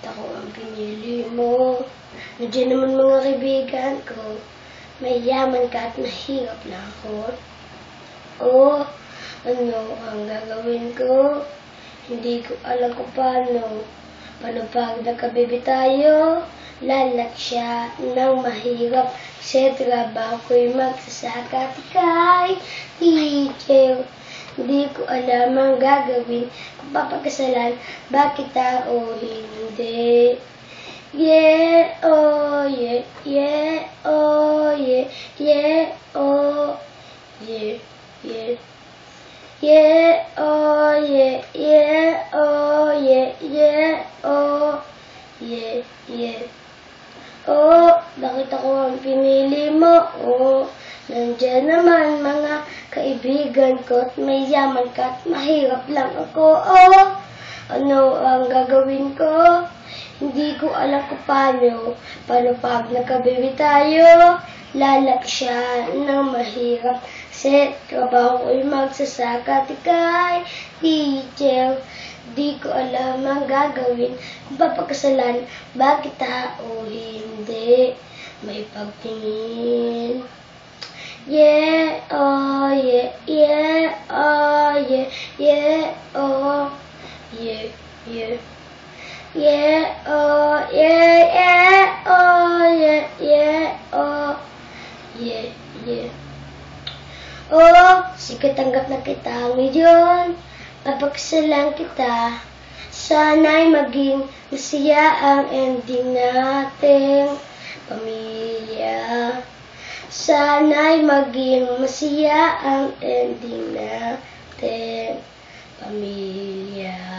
Bakit ako ang pinili mo? Nandiyan naman mga kaibigan ko. Mayaman ka at mahirap lang ako. Oh, ano ang gagawin ko? Hindi ko alam kung paano. Paano pag nagkabibi tayo? Lalak siya ng mahirap. Sa trabaho ko'y magsasaka. Kay teacher, hindi ko alam ang gagawin. Kung papagkasalan, bakit o hindi? Yeah, oh, yeah, yeah, oh, yeah, yeah, oh, yeah, yeah. Yeah, oh, yeah, yeah, oh, yeah, yeah, oh, yeah, yeah. Oh, bakit ako ang pinili mo? Oh, nandiyan naman mga kaibigan ko at may yaman ka at mahirap lang ako. Oh, ano ang gagawin ko? Hindi ko alam kung paano. Paano pag nagkabibi tayo? Lalak siya ng mahirap. Sa trabaho ko'y magsasaka. Kay teacher, di ko alam ang gagawin. Kung papagkasalan, bakit o hindi? May pagtingin. Yeah, oh, yeah, yeah, oh, yeah, yeah, oh, yeah, yeah. Yeah, oh, yeah, yeah, oh, yeah, yeah, oh, yeah, yeah. Oh, sige, tanggap na kita ngayon. Papagsalan kita. Sana'y maging masaya ang ending nating pamilya. Sana'y maging masaya ang ending nating pamilya.